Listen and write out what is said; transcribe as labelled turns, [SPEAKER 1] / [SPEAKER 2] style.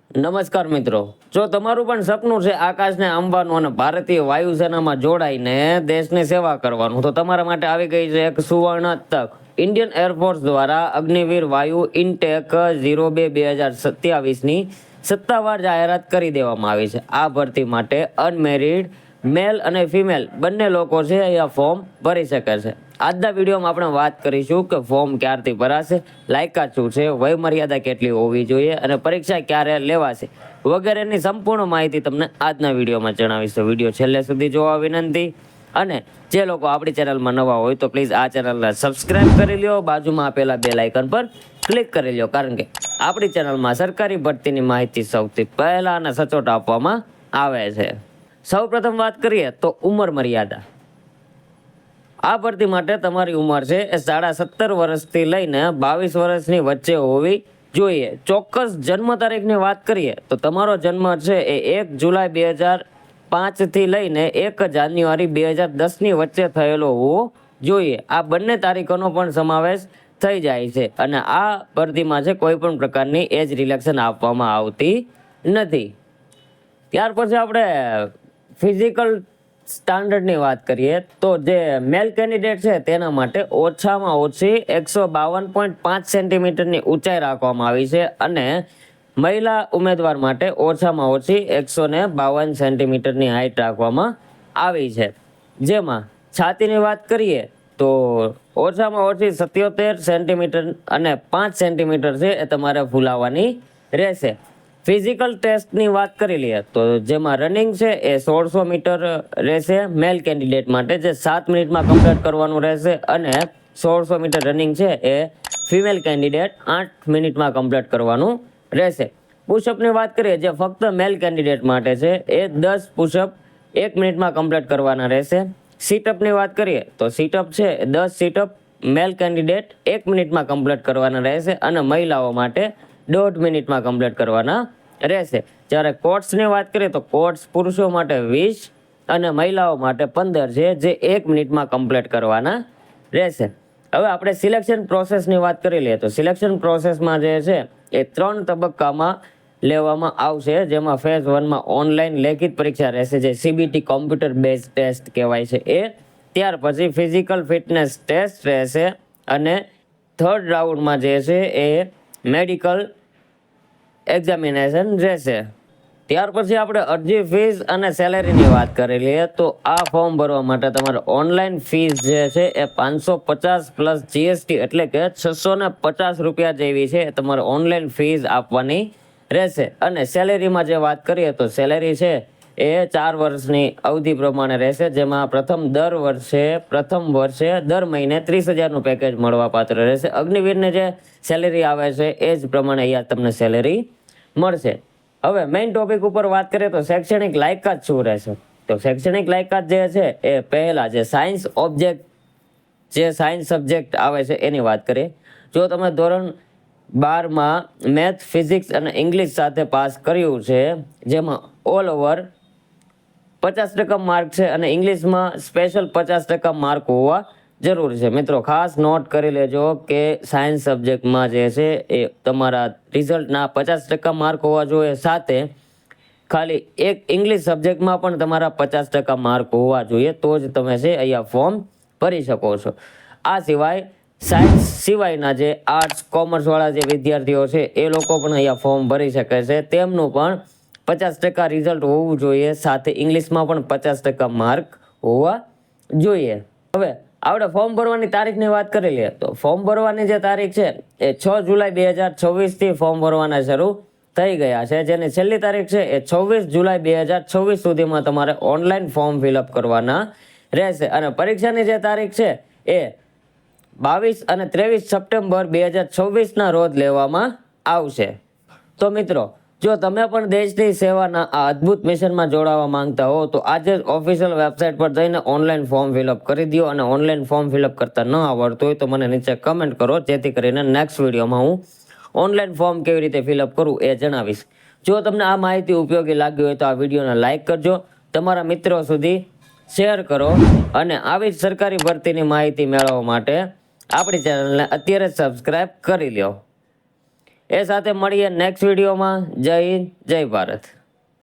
[SPEAKER 1] નમસ્કાર મિત્રો, જો તમારું પણ સપનું છે આકાશને આંબવાનું અને ભારતીય વાયુસેનામાં જોડાઈને દેશની સેવા કરવાનું, તો તમારા માટે આવી ગઈ છે એક સુવર્ણ તક. ઇન્ડિયન એરફોર્સ દ્વારા અગ્નિવીર વાયુ ઇનટેક 02-2027ની સત્તાવાર જાહેરાત કરી દેવામાં આવી છે. આ ભરતી માટે અનમેરિડ મેલ અને ફિમેલ બંને લોકો છે અહીંયા ફોર્મ ભરી શકે છે. આજના વિડીયોમાં આપણે વાત કરીશું કે ફોર્મ ક્યારથી ભરાશે, લાયકાત શું છે, વય મર્યાદા કેટલી હોવી જોઈએ અને પરીક્ષા ક્યારે લેવાશે વગેરેની સંપૂર્ણ માહિતી તમને આજના વિડીયોમાં જણાવીશું. વિડીયો છેલ્લે સુધી જોવા વિનંતી. અને જે લોકો આપણી ચેનલમાં નવા હોય તો પ્લીઝ આ ચેનલને સબસ્ક્રાઇબ કરી લ્યો, બાજુમાં આપેલા બેલ આઇકન પર ક્લિક કરી લ્યો, કારણ કે આપણી ચેનલમાં સરકારી ભરતીની માહિતી સૌથી પહેલા અને સચોટ આપવામાં આવે છે. સૌપ્રથમ વાત કરીએ તો ઉંમર મર્યાદા. આ ભરતી માટે તમારી ઉંમર છે એ 17.5 વર્ષથી લઈને 22 વર્ષની વચ્ચે હોવી જોઈએ. ચોક્કસ જન્મ તારીખની વાત કરીએ તો તમારો જન્મ છે એ 1 જુલાઈ 2005થી લઈને 1 જાન્યુઆરી 2010ની વચ્ચે થયેલો હોવો જોઈએ. આ બંને તારીખોનો પણ સમાવેશ થઈ જાય છે અને આ ભરતીમાં છે કોઈ પણ પ્રકારની એજ રિલેક્શન આપવામાં આવતી નથી. ત્યાર પછી આપણે ફિઝિકલ સ્ટાન્ડર્ડની વાત કરીએ તો જે મેલ કેન્ડિડેટ છે તેના માટે ઓછામાં ઓછી 152.5 સેન્ટીમીટરની ઊંચાઈ રાખવામાં આવી છે અને મહિલા ઉમેદવાર માટે ઓછામાં ઓછી 152 સેન્ટીમીટરની હાઇટ રાખવામાં આવી છે. જેમાં છાતીની વાત કરીએ તો ઓછામાં ઓછી 77 સેન્ટીમીટર અને 5 સેન્ટીમીટર છે એ તમારે ફૂલાવવાની રહેશે. ફિઝિકલ ટેસ્ટની વાત કરી લઈએ તો જેમાં રનિંગ છે એ 1600 મીટર રહેશે મેલ કેન્ડિડેટ માટે, જે 7 મિનિટમાં કમ્પ્લીટ કરવાનું રહેશે, અને 1600 મીટર રનિંગ છે એ ફિમેલ કેન્ડિડેટ 8 મિનિટમાં કમ્પ્લીટ કરવાનું રહેશે. પુશઅપની વાત કરીએ જે ફક્ત મેલ કેન્ડિડેટ માટે છે એ 10 પુશઅપ 1 મિનિટમાં કમ્પ્લીટ કરવાના રહેશે. સીટઅપની વાત કરીએ તો સીટઅપ છે 10 સીટઅપ મેલ કેન્ડિડેટ 1 મિનિટમાં કમ્પ્લીટ કરવાના રહેશે અને મહિલાઓ માટે 1.5 મિનિટમાં કમ્પ્લીટ કરવાના રહેશે. જ્યારે કોટ્સની વાત કરીએ તો કોટ્સ પુરુષો માટે 20 અને મહિલાઓ માટે 15 છે, જે 1 મિનિટમાં કમ્પ્લીટ કરવાના રહેશે. હવે આપણે સિલેક્શન પ્રોસેસની વાત કરી લઈએ તો સિલેક્શન પ્રોસેસમાં જે છે એ 3 તબક્કામાં લેવામાં આવશે. જેમાં ફેઝ 1માં ઓનલાઈન લેખિત પરીક્ષા રહેશે, જે CBT કોમ્પ્યુટર બેઝ ટેસ્ટ કહેવાય છે એ. ત્યાર પછી ફિઝિકલ ફિટનેસ ટેસ્ટ રહેશે અને થર્ડ રાઉન્ડમાં જે છે એ મેડિકલ એક્ઝામિનેશન રહેશે. ત્યાર પછી આપણે અરજી ફીસ અને સેલેરીની વાત કરી લઈએ તો આ ફોર્મ ભરવા માટે તમારે ઓનલાઈન ફીસ જે છે એ 550 પ્લસ GST એટલે કે 650 રૂપિયા જેવી છે તમારે ઓનલાઈન ફીસ આપવાની રહેશે. અને સેલેરીમાં જે વાત કરીએ તો સેલેરી છે એ 4 વર્ષની અવધિ પ્રમાણે રહેશે, જેમાં પ્રથમ વર્ષે દર મહિને 30,000નું પેકેજ મળવા પાત્ર રહેશે. અગ્નિવીરને જે સેલેરી આવે છે એ જ પ્રમાણે અહીંયા તમને સેલેરી મળશે. હવે મેઇન ટોપિક ઉપર વાત કરીએ તો શૈક્ષણિક લાયકાત શું રહેશે. તો શૈક્ષણિક લાયકાત જે છે એ પહેલા જે સાયન્સ સબ્જેક્ટ આવે છે એની વાત કરીએ. જો તમે ધોરણ 12માં મેથ, ફિઝિક્સ અને ઇંગ્લિશ સાથે પાસ કર્યું છે, જેમાં ઓલ ઓવર 50% માર્ક છે અને ઇંગ્લિશમાં સ્પેશિયલ 50% માર્ક હોવા જરૂરી છે. મિત્રો ખાસ નોટ કરી લેજો કે સાયન્સ સબ્જેક્ટમાં જે છે એ તમારા રિઝલ્ટના 50% માર્ક હોવા જોઈએ, સાથે ખાલી એક ઇંગ્લિશ સબ્જેક્ટમાં પણ તમારા 50% માર્ક હોવા જોઈએ, તો જ તમે છે અહીંયા ફોર્મ ભરી શકો છો. આ સિવાય સાયન્સ સિવાયના જે આર્ટ્સ કોમર્સવાળા જે વિદ્યાર્થીઓ છે એ લોકો પણ અહીંયા ફોર્મ ભરી શકે છે. તેમનું પણ 50% રિઝલ્ટ હોવું જોઈએ, સાથે ઇંગ્લિશમાં પણ 50% માર્ક હોવા જોઈએ. હવે આપણે ફોર્મ ભરવાની તારીખની વાત કરી લઈએ તો ફોર્મ ભરવાની જે તારીખ છે એ 6 જુલાઈ 2026થી ફોર્મ ભરવાના શરૂ થઈ ગયા છે, જેની છેલ્લી તારીખ છે એ 26 જુલાઈ 2026 સુધીમાં તમારે ઓનલાઈન ફોર્મ ફિલઅપ કરવાના રહેશે. અને પરીક્ષાની જે તારીખ છે એ 22 અને 23 સપ્ટેમ્બર 2026ના રોજ લેવામાં આવશે. તો મિત્રો, જો તમે પણ દેશની સેવાના આ અદ્ભુત મિશનમાં જોડાવા માંગતા હો તો આજે જ ઓફિશિયલ વેબસાઇટ પર જઈને ઓનલાઈન ફોર્મ ફિલઅપ કરી દો. અને ઓનલાઈન ફોર્મ ફિલઅપ કરતા ન આવડતું હોય તો મને નીચે કમેન્ટ કરો, જેથી કરીને નેક્સ્ટ વિડીયોમાં હું ઓનલાઈન ફોર્મ કેવી રીતે ફિલઅપ કરું એ જણાવીશ. જો તમને આ માહિતી ઉપયોગી લાગી હોય તો આ વિડીયોને લાઇક કરજો, તમારા મિત્રો સુધી શેર કરો અને આવી જ સરકારી ભરતીની માહિતી મેળવવા માટે આપણી ચેનલને અત્યારે સબસ્ક્રાઇબ કરી લો. એ સાથે મળીએ નેક્સ્ટ વિડીયોમાં. જય હિન્દ, જય ભારત.